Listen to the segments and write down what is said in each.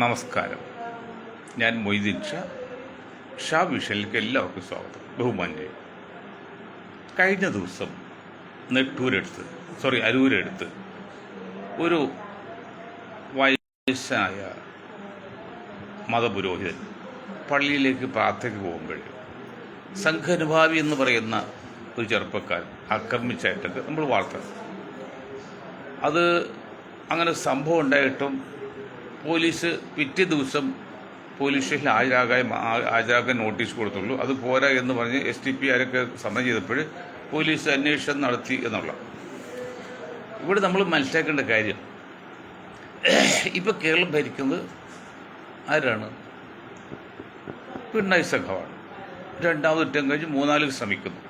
നമസ്കാരം. ഞാൻ മൊയ്തീൻ ഷാ വിഷയിലേക്ക് എല്ലാവർക്കും സ്വാഗതം. ബഹുമാന്യ, കഴിഞ്ഞ ദിവസം അരൂരെടുത്ത് ഒരു വയസ്സായ മതപുരോഹിതൻ പള്ളിയിലേക്ക് പ്രാർത്ഥനയ്ക്ക് പോകുമ്പോൾ സംഘനുഭാവി എന്ന് പറയുന്ന ഒരു ചെറുപ്പക്കാരൻ ആക്രമിച്ചായിട്ടൊക്കെ നമ്മൾ വാർത്ത. അത് അങ്ങനെ സംഭവം ഉണ്ടായിട്ടും പോലീസ് പിറ്റേ ദിവസം പോലീസ് സ്റ്റേഷനിൽ ഹാജരാക്കാൻ നോട്ടീസ് കൊടുത്തുള്ളൂ. അത് പോരാ എന്ന് പറഞ്ഞ് STP ആരൊക്കെ സമരം ചെയ്തപ്പോൾ പോലീസ് അന്വേഷണം നടത്തി എന്നുള്ള. ഇവിടെ നമ്മൾ മനസ്സിലാക്കേണ്ട കാര്യം, ഇപ്പോൾ കേരളം ഭരിക്കുന്നത് ആരാണ്? പിണറായി സഖാവാണ്. രണ്ടാമത് ഇറ്റം കഴിഞ്ഞ് മൂന്നാല് ശ്രമിക്കുന്നു.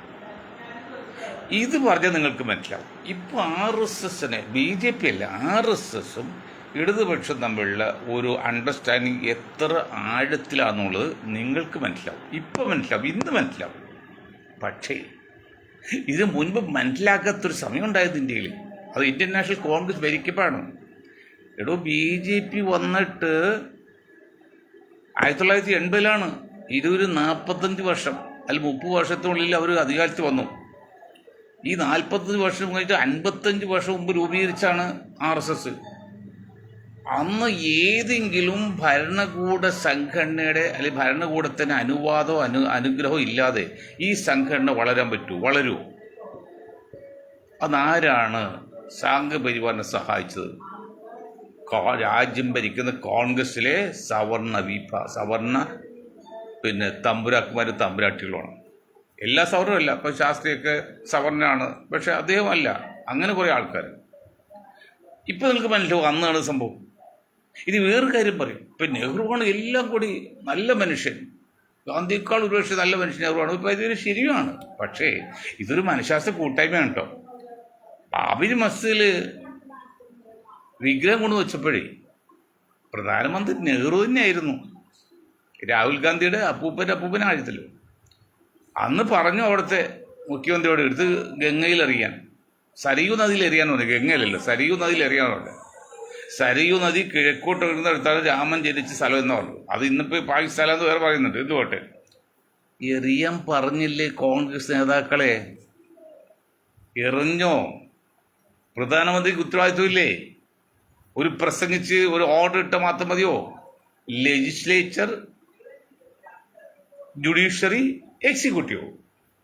ഇത് പറഞ്ഞാൽ നിങ്ങൾക്ക് മനസ്സിലാവും. ഇപ്പോൾ RSSനെ BJP അല്ല, RSSും ഇടതുപക്ഷം തമ്മിലുള്ള ഒരു അണ്ടർസ്റ്റാൻഡിങ് എത്ര ആഴത്തിലാണെന്നുള്ളത് നിങ്ങൾക്ക് മനസ്സിലാവും. ഇപ്പം മനസ്സിലാവും, ഇന്ന് മനസ്സിലാവും. പക്ഷേ ഇത് മുൻപ് മനസ്സിലാക്കാത്തൊരു സമയം ഉണ്ടായത് ഇന്ത്യയിൽ. അത് ഇന്ത്യൻ നാഷണൽ കോൺഗ്രസ് ഭരിക്കപ്പാണ്. BJP വന്നിട്ട് 1980-ലാണ്. 45 വർഷം അല്ലെങ്കിൽ 30 വർഷത്തിനുള്ളിൽ അവർ അധികാരത്തിൽ വന്നു. ഈ 45 വർഷം കഴിഞ്ഞിട്ട് 55 വർഷം മുമ്പ് രൂപീകരിച്ചാണ് RSS. അന്ന് ഏതെങ്കിലും ഭരണകൂട സംഘടനയുടെ അല്ലെങ്കിൽ ഭരണകൂടത്തിന് അനുവാദമോ അനുഗ്രഹമോ ഇല്ലാതെ ഈ സംഘടന വളരൂ? അതാരാണ് സംഘപരിവാറിനെ സഹായിച്ചത്? രാജ്യം ഭരിക്കുന്ന കോൺഗ്രസിലെ സവർണ തമ്പുരാട്ടികളുമാണ്. എല്ലാ സവർണവും അല്ല. ഇപ്പം ശാസ്ത്രിയൊക്കെ സവർണനാണ്, പക്ഷെ അദ്ദേഹം അല്ല. അങ്ങനെ കുറേ ആൾക്കാർ. ഇപ്പം നിങ്ങൾക്ക് മനസ്സിലാവും അന്നാണ് സംഭവം. ഇനി വേറൊരു കാര്യം പറയും. ഇപ്പം നെഹ്റുവാണ് എല്ലാം കൂടി നല്ല മനുഷ്യൻ. ഗാന്ധിയേക്കാൾ ഒരുപക്ഷെ നല്ല മനുഷ്യൻ നെഹ്റുവാണ്. ഇപ്പം ഇതൊരു ശരിയാണ്. പക്ഷേ ഇതൊരു മനഃശാസ്ത്ര കൂട്ടായ്മയാണ് കേട്ടോ. ബാബരി മസ്ജിദിൽ വിഗ്രഹം കൊണ്ടു വെച്ചപ്പോഴേ പ്രധാനമന്ത്രി നെഹ്റു തന്നെയായിരുന്നു. രാഹുൽ ഗാന്ധിയുടെ അപ്പൂപ്പനാഴത്തില്ലോ. അന്ന് പറഞ്ഞു അവിടുത്തെ മുഖ്യമന്ത്രിയോട് എടുത്ത് ഗംഗയിൽ എറിയാൻ, സരയൂ നദിയിൽ എറിയാന്ന് പറഞ്ഞു. ഗംഗയിലല്ലോ, സരയൂ നദിയിൽ എറിയാന്ന്. സരയൂ നദി കിഴക്കോട്ട് വരുന്നിടത്താണ് രാമൻ ജനിച്ച സ്ഥലം എന്ന് പറഞ്ഞു. അത് ഇന്നിപ്പോൾ പാകിസ്ഥാനെന്ന് വേറെ പറയുന്നുണ്ട്. എന്തുകൊട്ടെ എറിയാൻ പറഞ്ഞില്ലേ കോൺഗ്രസ് നേതാക്കളെ? എറിഞ്ഞോ? പ്രധാനമന്ത്രിക്ക് ഉത്തരവാദിത്വമില്ലേ? ഒരു പ്രസംഗിച്ച് ഒരു ഓർഡർ ഇട്ട മാത്രം മതിയോ? Legislature, judiciary, executive.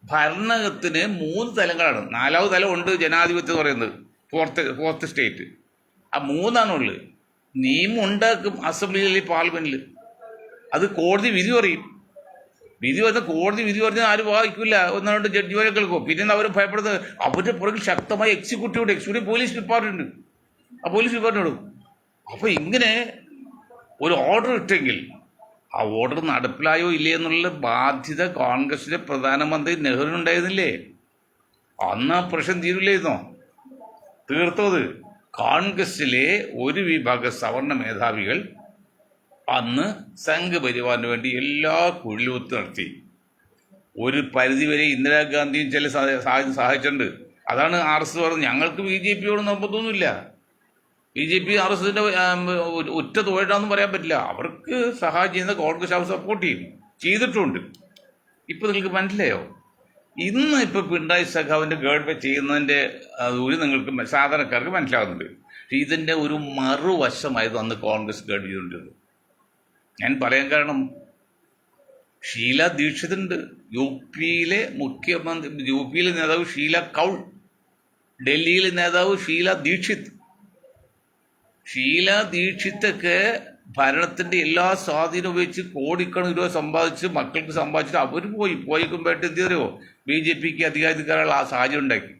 ഭരണത്തിന് 3 തലങ്ങളാണ്. 4ാമത് തലം ഉണ്ട് ജനാധിപത്യം എന്ന് പറയുന്നത്, ഫോർത്ത് സ്റ്റേറ്റ്. ആ 3ആണുള്ളത്. നിയമം ഉണ്ടാക്കും അസംബ്ലിയിൽ, പാർലമെന്റിൽ. അത് കോടതി വിധി പറയും. കോടതി വിധി പറഞ്ഞാൽ ആരും വായിക്കില്ല. 1-2 ജഡ്ജിമാരെ കേൾക്കും. പിന്നെ അവർ ഭയപ്പെടുന്നത് അവരുടെ പുറകിൽ ശക്തമായ എക്സിക്യൂട്ടീവ് പോലീസ് ഡിപ്പാർട്ട്മെന്റ്. ആ പോലീസ് ഡിപ്പാർട്ട്മെന്റ്. അപ്പോൾ ഇങ്ങനെ ഒരു ഓർഡർ ഇട്ടെങ്കിൽ ആ ഓർഡർ നടപ്പിലായോ ഇല്ലേ എന്നുള്ള ബാധ്യത കോൺഗ്രസിലെ പ്രധാനമന്ത്രി നെഹ്റുവിനുണ്ടായിരുന്നില്ലേ? അന്ന് ആ പ്രശ്നം തീരില്ലായിരുന്നോ? തീർത്തത് കോൺഗ്രസിലെ ഒരു വിഭാഗം സവർണ മേധാവികൾ അന്ന് സംഘപരിവാറിന് വേണ്ടി എല്ലാ കുഴിലുകുത്ത് നടത്തി. ഒരു പരിധിവരെ ഇന്ദിരാഗാന്ധിയും ചില സഹായിച്ചിട്ടുണ്ട്. അതാണ് RSS പറഞ്ഞത്, ഞങ്ങൾക്ക് BJPയോട് നിർബന്ധമൊന്നുമില്ല. BJP RSSന്റെ ഒറ്റ തോഴാന്ന് പറയാൻ പറ്റില്ല. അവർക്ക് സഹായം ചെയ്യുന്ന കോൺഗ്രസ് അവർ സപ്പോർട്ട് ചെയ്തിട്ടുണ്ട്. ഇപ്പം നിങ്ങൾക്ക് മനസ്സിലായോ? ഇന്ന് ഇപ്പോൾ പിണറായി സഖാവിൻ്റെ ഗവൺമെൻറ് ചെയ്യുന്നതിൻ്റെ ഒരു നിങ്ങൾക്ക് സാധാരണക്കാർക്ക് മനസ്സിലാകുന്നുണ്ട്. പക്ഷേ ഇതിൻ്റെ ഒരു മറുവശമായിരുന്നു അന്ന് കോൺഗ്രസ് ഗവൺമെൻറ് ചെയ്തുകൊണ്ടിരുന്നത്. ഞാൻ പറയാൻ കാരണം, ഷീല ദീക്ഷിതുണ്ട്. UPയിലെ മുഖ്യമന്ത്രി, UPയിലെ നേതാവ് ഷീല കൗൾ, ഡൽഹിയിലെ നേതാവ് ഷീല ദീക്ഷിത്തൊക്കെ ഭരണത്തിന്റെ എല്ലാ സ്വാധീനം ഉപയോഗിച്ച് കോടിക്കണക്കിന് രൂപ സമ്പാദിച്ച് മക്കൾക്ക് സമ്പാദിച്ചിട്ട് അവർ പോയിക്കുമ്പോഴേട്ട് എന്ത് ചെയ്തോ BJPക്ക് അധികാരത്തിലുള്ള ആ സാഹചര്യം ഉണ്ടാക്കി.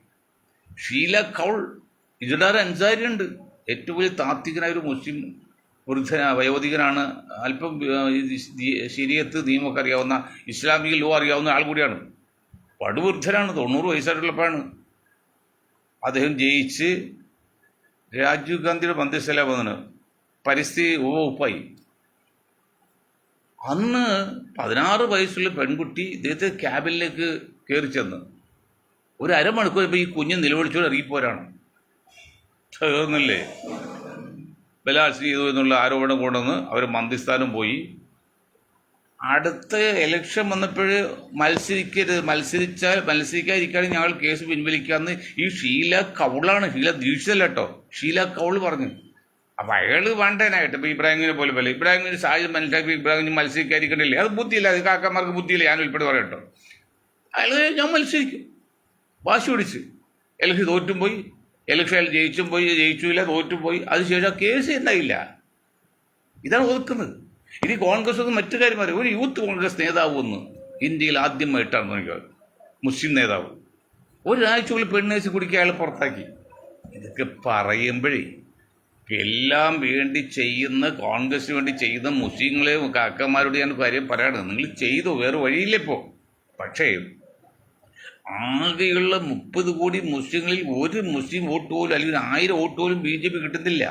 ഷീല കൗൾ, ഇജുദാർ അൻസാരി ഉണ്ട്. ഏറ്റവും വലിയ താത്വികനായ ഒരു മുസ്ലിം വയോധികനാണ്. അല്പം ശരീഅത്ത് നിയമമൊക്കെ അറിയാവുന്ന, ഇസ്ലാമിക ലോ അറിയാവുന്ന ആൾ കൂടിയാണ്. പടുവൃദ്ധനാണ്. 90 വയസ്സായിട്ടുള്ളപ്പോഴാണ് അദ്ദേഹം ജയിച്ച് രാജീവ് ഗാന്ധിയുടെ മന്ത്രിസഭ വന്നതിന് പരിസ്ഥിതി ഉപവകുപ്പായി. അന്ന് 16 വയസ്സുള്ള പെൺകുട്ടി ഇദ്ദേഹത്തെ ക്യാബിനിലേക്ക് കയറി ചെന്ന് ഒരു അരമണിക്കൂർ ഇപ്പോൾ ഈ കുഞ്ഞ് നിലവിളിച്ചോട് ഇറങ്ങിപ്പോരാണ്. തീർന്നില്ലേ? ബലാത്സംഗം ചെയ്തു എന്നുള്ള ആരോപണം കൊണ്ടുവന്ന് അവർ മന്ത്രിസ്ഥാനം പോയി. അടുത്ത ഇലക്ഷൻ വന്നപ്പോൾ മത്സരിക്കാതിരിക്കുകയാണെങ്കിൽ ഞങ്ങൾ കേസ് പിൻവലിക്കാമെന്ന് ഈ ഷീല ദീക്ഷിതല്ല കേട്ടോ, ഷീല കൗൾ പറഞ്ഞു. അപ്പം അയാൾ വേണ്ടനായിട്ട് ഇപ്പം ഇബ്രാഹിമിനെ പോലെ ഇബ്രാഹിമിന് സാഹചര്യം മനസ്സിലാക്കി ഇബ്രാഹിമിന് മത്സരിക്കാതിരിക്കണ്ടില്ലേ? അത് ബുദ്ധിയില്ല, അത് കാക്കന്മാർക്ക് ബുദ്ധിയില്ല, ഞാൻ ഉൾപ്പെടെ പറയാം കേട്ടോ. അയാൾ ഞാൻ മത്സരിക്കും വാശി പിടിച്ച് ഇലക്ഷൻ തോറ്റും പോയി, ഇലക്ഷൻ ജയിച്ചില്ല, തോറ്റും പോയി. അതിനുശേഷം കേസ് ഉണ്ടായില്ല. ഇതാണ് ഒതുക്കുന്നത്. ഇനി കോൺഗ്രസ് ഒന്ന് മറ്റു കാര്യം പറയും. ഒരു യൂത്ത് കോൺഗ്രസ് നേതാവ് ഒന്ന് ഇന്ത്യയിൽ ആദ്യമായിട്ടാണ് നോക്കിയത്, മുസ്ലിം നേതാവ്. ഒരാഴ്ചക്കുള്ളിൽ പെണ്ണേച്ച് കുടിക്കുക അയാൾ പുറത്താക്കി. ഇതൊക്കെ പറയുമ്പോഴേ എല്ലാം വേണ്ടി ചെയ്യുന്ന കോൺഗ്രസിന് വേണ്ടി ചെയ്യുന്ന മുസ്ലിങ്ങളെ കാക്കന്മാരോട് ഞാൻ കാര്യം പറയാണ്, നിങ്ങൾ ചെയ്തോ, വേറെ വഴിയില്ല ഇപ്പോൾ. പക്ഷേ ആകെയുള്ള 30 കോടി മുസ്ലിങ്ങളിൽ ഒരു മുസ്ലിം വോട്ട് പോലും അല്ലെങ്കിൽ 1000 വോട്ട് പോലും BJP കിട്ടുന്നില്ല.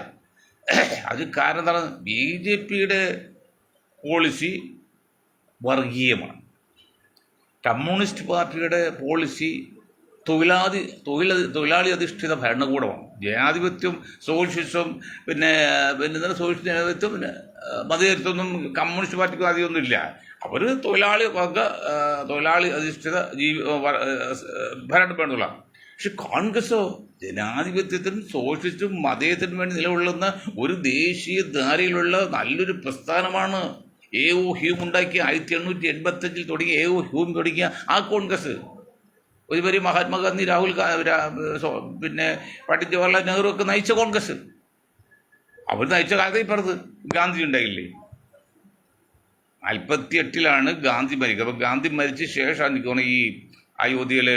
അത് കാരണം എന്താണ്? BJPയുടെ പോളിസി വർഗീയമാണ്. കമ്മ്യൂണിസ്റ്റ് പാർട്ടിയുടെ പോളിസി തൊഴിലാളി അധിഷ്ഠിത ഭരണകൂടമാണ്. ജനാധിപത്യം, സോഷ്യലിസം, പിന്നെ സോഷ്യൽ ജനാധിപത്യം, പിന്നെ മതേതരത്വമൊന്നും കമ്മ്യൂണിസ്റ്റ് പാർട്ടിക്ക് അധികമൊന്നുമില്ല. അവർ തൊഴിലാളി അധിഷ്ഠിത ഭരണകൂടമുള്ള. പക്ഷെ കോൺഗ്രസോ ജനാധിപത്യത്തിനും സോഷ്യലിസ്റ്റും മതേതരത്തിനും വേണ്ടി നിലകൊള്ളുന്ന ഒരു ദേശീയ ധാരയിലുള്ള നല്ലൊരു പ്രസ്ഥാനമാണ്. AO ഹ്യൂം ഉണ്ടാക്കിയ 1885 തുടങ്ങിയ AO ഹ്യൂം തുടങ്ങിയ ആ കോൺഗ്രസ്. ഒരുപരി മഹാത്മാഗാന്ധി, രാഹുൽ പിന്നെ പണ്ഡിറ്റ് ജവഹർലാൽ നെഹ്റു ഒക്കെ നയിച്ച കോൺഗ്രസ്. അവർ നയിച്ച കാലത്ത് ഇപ്പുറത്ത് ഗാന്ധി ഉണ്ടായില്ലേ? 48 ഗാന്ധി മരിക്കുക. അപ്പോൾ ഗാന്ധി മരിച്ച ശേഷമാണ് എനിക്ക് തോന്നുന്നത് ഈ അയോധ്യയിൽ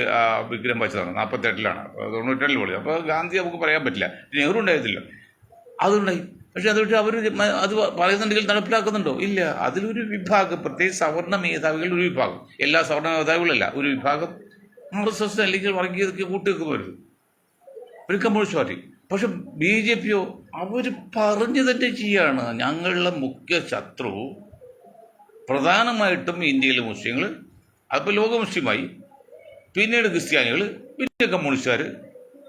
വിഗ്രഹം വെച്ചതാണ്. 48 92 പോലും. അപ്പോൾ ഗാന്ധി നമുക്ക് പറയാൻ പറ്റില്ല. നെഹ്റു ഉണ്ടായിരുന്നില്ല, അതുണ്ടായി. പക്ഷെ അതുകൊണ്ട് അവർ അത് പറയുന്നുണ്ടെങ്കിൽ നടപ്പിലാക്കുന്നുണ്ടോ? ഇല്ല. അതിലൊരു വിഭാഗം, പ്രത്യേകിച്ച് സവർണ്ണ മേധാവികളുടെ ഒരു വിഭാഗം, എല്ലാ സവർണ്ണ മേധാവികളല്ല, ഒരു വിഭാഗം RSS അല്ലെങ്കിൽ വർഗീയതയ്ക്ക് കൂട്ടുവെക്കുമായിരുന്നു, ഒരു കമ്മ്യൂണിസ്റ്റ് പാർട്ടി. പക്ഷെ BJPയോ അവർ പറഞ്ഞു തന്നെ ചെയ്യാണ്, ഞങ്ങളുടെ മുഖ്യ ശത്രു പ്രധാനമായിട്ടും ഇന്ത്യയിലെ മുസ്ലിങ്ങൾ, അതിപ്പോൾ ലോക മുസ്ലിമായി, പിന്നീട് ക്രിസ്ത്യാനികൾ, പിന്നെ കമ്മ്യൂണിസ്റ്റുകാർ,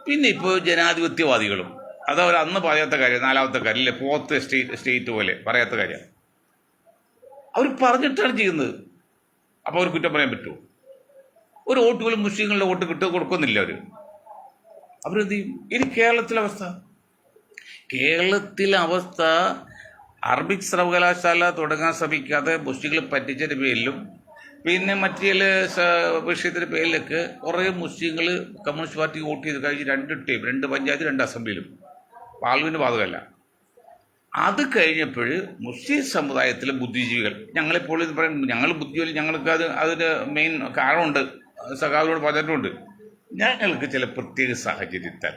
പിന്നെ ഇപ്പോൾ ജനാധിപത്യവാദികളും. അതവർ അന്ന് പറയാത്ത കാര്യം, 4ാമത്തെ കാര്യം അല്ലേ, 4th സ്റ്റേറ്റ് പോലെ പറയാത്ത കാര്യം അവർ പറഞ്ഞിട്ടാണ് ചെയ്യുന്നത്. അപ്പോൾ അവർ കുറ്റം പറയാൻ പറ്റുമോ? ഒരു വോട്ടുകളും മുസ്ലിങ്ങളുടെ വോട്ട് കൊടുക്കുന്നില്ല അവരെന്ത് ചെയ്യും? ഇനി കേരളത്തിലെ അവസ്ഥ അറബിക് സർവകലാശാല തുടങ്ങാൻ ശ്രമിക്കാതെ മുസ്ലിങ്ങളെ പറ്റിച്ചതിൻ്റെ പേരിലും പിന്നെ മറ്റു ചില വിഷയത്തിൻ്റെ പേരിലൊക്കെ കുറേ മുസ്ലിങ്ങൾ കമ്മ്യൂണിസ്റ്റ് പാർട്ടി വോട്ട് ചെയ്ത് കഴിഞ്ഞ് 2 പഞ്ചായത്ത് 2 അസംബ്ലിയിലും പാർലമെൻറ്റ് ബാധകമല്ല. അത് കഴിഞ്ഞപ്പോൾ മുസ്ലിം സമുദായത്തിലെ ബുദ്ധിജീവികൾ, ഞങ്ങളെപ്പോൾ പറയും ഞങ്ങൾ ബുദ്ധിജീവികൾ, ഞങ്ങൾക്ക് അതിന് മെയിൻ കാരണമുണ്ട്, സഖാവിനോട് പറഞ്ഞിട്ടുണ്ട്. ഞങ്ങൾക്ക് ചില പ്രത്യേക സാഹചര്യത്താൽ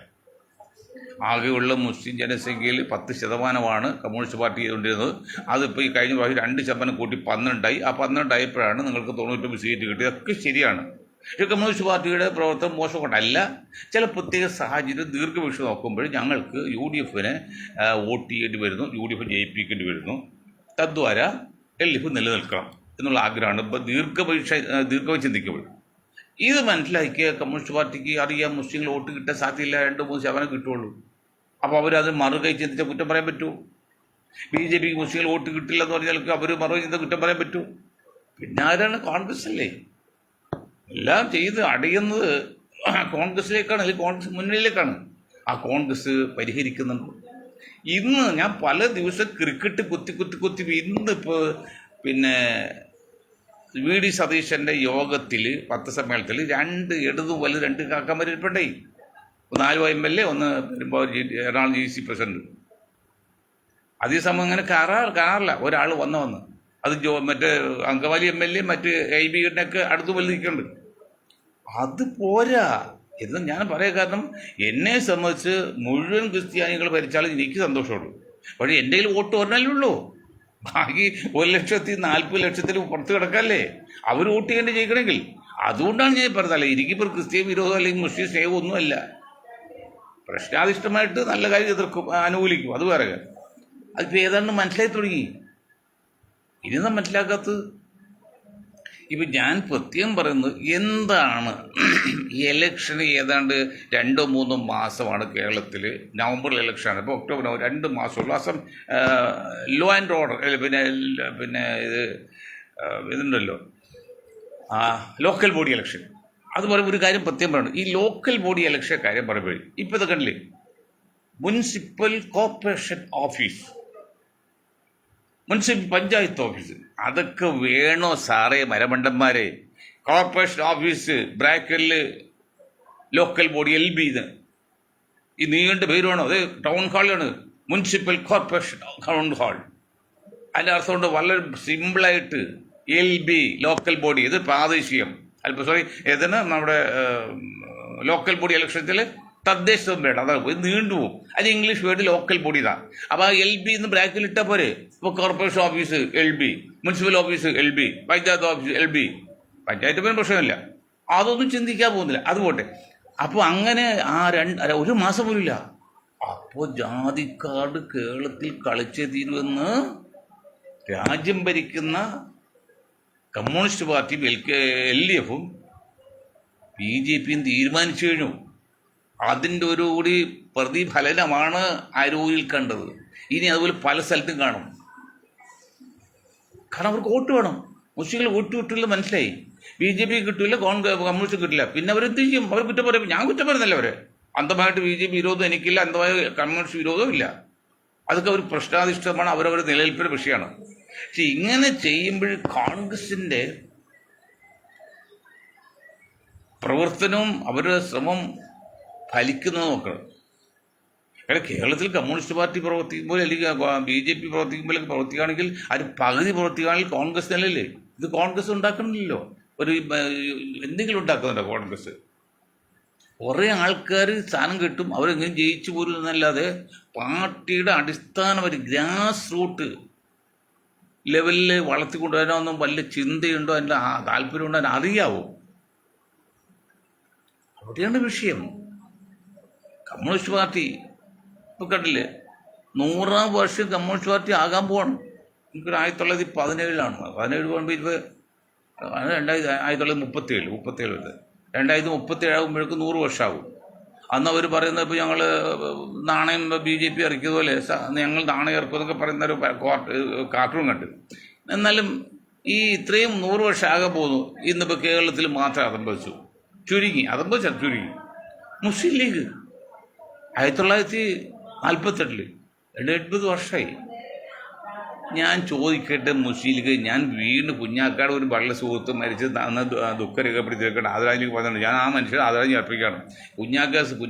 ആകെയുള്ള മുസ്ലിം ജനസംഖ്യയിൽ 10% കമ്മ്യൂണിസ്റ്റ് പാർട്ടി ചെയ്തുകൊണ്ടിരുന്നത്. അതിപ്പോൾ ഈ കഴിഞ്ഞ പ്രാവശ്യം 2% കൂട്ടി 12 ആ 12 ആയപ്പോഴാണ് നിങ്ങൾക്ക് 99 സീറ്റ് കിട്ടിയത്. അതൊക്കെ ശരിയാണ്. പക്ഷേ കമ്മ്യൂണിസ്റ്റ് പാർട്ടിയുടെ പ്രവർത്തനം മോശം കൊണ്ടല്ല, ചില പ്രത്യേക സാഹചര്യം ദീർഘവീക്ഷണം നോക്കുമ്പോൾ ഞങ്ങൾക്ക് UDFനെ വോട്ട് ചെയ്യേണ്ടി വരുന്നു, UDF ജയിപ്പിക്കേണ്ടി വരുന്നു, തദ്വാര LDF നിലനിൽക്കണം എന്നുള്ള ആഗ്രഹമാണ് ഇപ്പോൾ ദീർഘമായി ചിന്തിക്കുമ്പോൾ. ഇത് മനസ്സിലാക്കിയ കമ്മ്യൂണിസ്റ്റ് പാർട്ടിക്ക് അറിയാം മുസ്ലിങ്ങൾ വോട്ട് കിട്ടാൻ സാധ്യതയില്ല, 2-3% കിട്ടുള്ളൂ. അപ്പോൾ അവരത് മറുകൈ ചിന്തിച്ചാൽ കുറ്റം പറയാൻ പറ്റുമോ? BJPക്ക് മുസ്ലിങ്ങൾ വോട്ട് കിട്ടില്ല എന്ന് പറഞ്ഞാൽ അവർ മറുകൈ ചിന്ത കുറ്റം പറയാൻ പറ്റുമോ? പിന്നെ ആരാണ്? കോൺഗ്രസ് അല്ലേ. എല്ലാം ചെയ്ത് അടയുന്നത് കോൺഗ്രസിലേക്കാണ്, അല്ലെങ്കിൽ കോൺഗ്രസ് മുന്നണിയിലേക്കാണ്. ആ കോൺഗ്രസ് പരിഹരിക്കുന്നുണ്ട്. ഇന്ന് ഞാൻ പല ദിവസം ക്രിക്കറ്റ് കുത്തി ഇന്നിപ്പോൾ പിന്നെ VD സതീശൻ്റെ യോഗത്തിൽ പത്രസമ്മേളനത്തിൽ 2 ഇടതും വലുത് 2 കാക്കന്മാർ ഇരിപ്പുണ്ടായി. 4 MLA, 1 എറണാകുളം GC പ്രസിഡന്റ്. അതേസമയം അങ്ങനെ കാണാറില്ല. ഒരാൾ വന്ന് അത് മറ്റേ അങ്കമാലി MLA മറ്റ് IB-നൊക്കെ അടുത്ത് വലുതിരിക്കുന്നുണ്ട്. അത് പോരാ എന്ന് ഞാൻ പറയാൻ കാരണം, എന്നെ സംബന്ധിച്ച് മുഴുവൻ ക്രിസ്ത്യാനികൾ ഭരിച്ചാലും എനിക്ക് സന്തോഷമുള്ളൂ. പക്ഷേ എൻ്റെ കയ്യിൽ വോട്ട് പറഞ്ഞാലേ ഉള്ളൂ. ബാക്കി 1,40,000 പുറത്ത് കിടക്കാല്ലേ അവർ വോട്ട് ചെയ്യേണ്ടി ജയിക്കണമെങ്കിൽ. അതുകൊണ്ടാണ് ഞാൻ പറഞ്ഞതല്ലേ, എനിക്കിപ്പോൾ ക്രിസ്ത്യൻ വിരോധം അല്ലെങ്കിൽ മുസ്ലിം സ്നേഹം ഒന്നുമല്ല. പ്രശ്നാധിഷ്ഠമായിട്ട് നല്ല കാര്യം എതിർക്കും, അനുകൂലിക്കും, അത് വേറെ കാര്യം. അതിപ്പോൾ ഏതാണ്ട് മനസ്സിലായി തുടങ്ങി. ഇനി നാം മനസ്സിലാക്കാത്തത് ഇപ്പം ഞാൻ പ്രത്യേകം പറയുന്നത് എന്താണ് ഇലക്ഷന് ഏതാണ്ട് 2-3 മാസമാണ് കേരളത്തിൽ. നവംബറിൽ ഇലക്ഷനാണ്, ഇപ്പോൾ ഒക്ടോബർ 2 മാസമുള്ളൂ. അസം ലോ ആൻഡ് ഓർഡർ പിന്നെ ഇതുണ്ടല്ലോ ലോക്കൽ ബോഡി ഇലക്ഷൻ. അതുപോലെ ഒരു കാര്യം പ്രത്യേകം പറയണം, ഈ ലോക്കൽ ബോഡി ഇലക്ഷൻ കാര്യം പറയുമ്പോഴേ ഇപ്പോൾ ഇത് കണ്ടില്ലേ, municipal corporation office, municipal panchayat office, അതൊക്കെ വേണോ സാറേ മരമണ്ടന്മാരെ? കോർപ്പറേഷൻ ഓഫീസ് ബ്രാക്കറ്റിൽ ലോക്കൽ ബോഡി LB ഈ നീണ്ട പേര് വേണോ? അത് ടൗൺ ഹാളാണ്, മുനിസിപ്പൽ കോർപ്പറേഷൻ ടൗൺ ഹാൾ. അതിൻ്റെ അർത്ഥം കൊണ്ട് വളരെ സിമ്പിളായിട്ട് LB ലോക്കൽ ബോഡി, ഇത് പ്രാദേശികം ഇതിന് നമ്മുടെ ലോക്കൽ ബോഡി ഇലക്ഷനത്തിൽ തദ്ദേശം വേണം, അതാണ് ഇത് നീണ്ടുപോകും. അത് ഇംഗ്ലീഷ് വേർഡ് ലോക്കൽ ബോഡി ഇതാണ്. അപ്പോൾ ആ LB എന്ന് ബ്രാക്കിൽ ഇട്ടാൽ പോരെ. ഇപ്പോൾ corporation office LB, municipal office LB, panchayat office LB. Panchayat പേരും പ്രശ്നമില്ല, അതൊന്നും ചിന്തിക്കാൻ പോകുന്നില്ല, അത് പോട്ടെ. അപ്പോൾ അങ്ങനെ ഒരു മാസം പോലും ഇല്ല. അപ്പോൾ ജാതി കാർഡ് കേരളത്തിൽ കളിച്ചേ തീരുമെന്ന് രാജ്യം ഭരിക്കുന്ന കമ്മ്യൂണിസ്റ്റ് പാർട്ടിയും LDFും BJPയും തീരുമാനിച്ചു കഴിഞ്ഞു. അതിൻ്റെ ഒരു കൂടി പ്രതിഫലനമാണ് അരൂരിൽ കണ്ടത്. ഇനി അതുപോലെ പല സ്ഥലത്തും കാണും. കാരണം അവർക്ക് വോട്ട് വേണം. മുസ്ലിങ്ങൾ വോട്ട് കിട്ടില്ല, മനസ്സിലായി. BJP കിട്ടില്ല, കമ്മ്യൂണിസ്റ്റ് കിട്ടില്ല. പിന്നെ അവരെന്ത് ചെയ്യും? അവർ കുറ്റം പറയും. ഞാൻ കുറ്റം പറയുന്നില്ല അവരെ. അന്ധമായിട്ട് BJP വിരോധം എനിക്കില്ല, അന്ധമായ കമ്മ്യൂണിസ്റ്റ് വിരോധവും ഇല്ല. അതൊക്കെ ഒരു പ്രശ്നാധിഷ്ഠിതമാണ്, അവരവരുടെ നിലനിൽപ്പിൻ്റെ വിഷയമാണ്. പക്ഷെ ഇങ്ങനെ ചെയ്യുമ്പോൾ കോൺഗ്രസിൻ്റെ പ്രവർത്തനവും അവരുടെ ശ്രമം ഫലിക്കുന്നത് നോക്കണം. കാരണം കേരളത്തിൽ കമ്മ്യൂണിസ്റ്റ് പാർട്ടി പ്രവർത്തിക്കുമ്പോൾ അല്ലെങ്കിൽ BJP പ്രവർത്തിക്കുമ്പോഴൊക്കെ പ്രവർത്തിക്കുകയാണെങ്കിൽ അത് പകുതി പ്രവർത്തിക്കുകയാണെങ്കിൽ കോൺഗ്രസ് നിലയില്ലേ. ഇത് കോൺഗ്രസ് ഉണ്ടാക്കണില്ലല്ലോ, ഒരു എന്തെങ്കിലും ഉണ്ടാക്കുന്നുണ്ടോ കോൺഗ്രസ്? കുറേ ആൾക്കാർ സ്ഥാനം കിട്ടും, അവരെങ്ങനെ ജയിച്ചു പോരും എന്നല്ലാതെ പാർട്ടിയുടെ അടിസ്ഥാനം ഗ്രാസ് റൂട്ട് ലെവലിൽ വളർത്തിക്കൊണ്ടുവരാനൊന്നും വല്ല ചിന്തയുണ്ടോ, അതിൻ്റെ താല്പര്യമുണ്ടോ, അതിന് അറിയാവോ? അവിടെയാണ് വിഷയം. കമ്മ്യൂണിസ്റ്റ് പാർട്ടി ഇപ്പോൾ കണ്ടില്ലേ, 100-ാം വർഷം കമ്മ്യൂണിസ്റ്റ് പാർട്ടി ആകാൻ പോവാണ്. എനിക്കൊരു 1917 പോകുമ്പോൾ ഇപ്പോൾ 1937 വരുന്നത് 2037 ആകുമ്പോഴേക്കും 100 വർഷമാകും. അന്ന് അവർ പറയുന്നത്, ഇപ്പോൾ ഞങ്ങൾ നാണയം BJP ഇറക്കിയതുപോലെ ഞങ്ങൾ നാണയം ഇറക്കും എന്നൊക്കെ പറയുന്ന ഒരു കാർട്ടൂൺ കണ്ട്. എന്നാലും ഈ ഇത്രയും 100 വർഷം ആകാൻ പോകുന്നു. ഇന്നിപ്പോൾ കേരളത്തിൽ മാത്രം അതമ്പതിച്ചു, ചുരുങ്ങി. മുസ്ലിം ലീഗ് 1948 80 വർഷമായി. ഞാൻ ചോദിക്കട്ടെ, മുസ്ലിം ലീഗ്, ഞാൻ വീണ്ടും കുഞ്ഞാക്കാട് ഒരു വളരെ സുഹൃത്ത് മരിച്ചത് അന്ന് ദുഃഖം രേഖപ്പെടുത്തിയേക്കണം, ആദരാഞ്ജലിക്ക് പറഞ്ഞിട്ടുണ്ട്. ഞാൻ ആ മനുഷ്യൻ ആദരാഞ്ജലി അർപ്പിക്കുകയാണ്. കുഞ്ഞാക്ക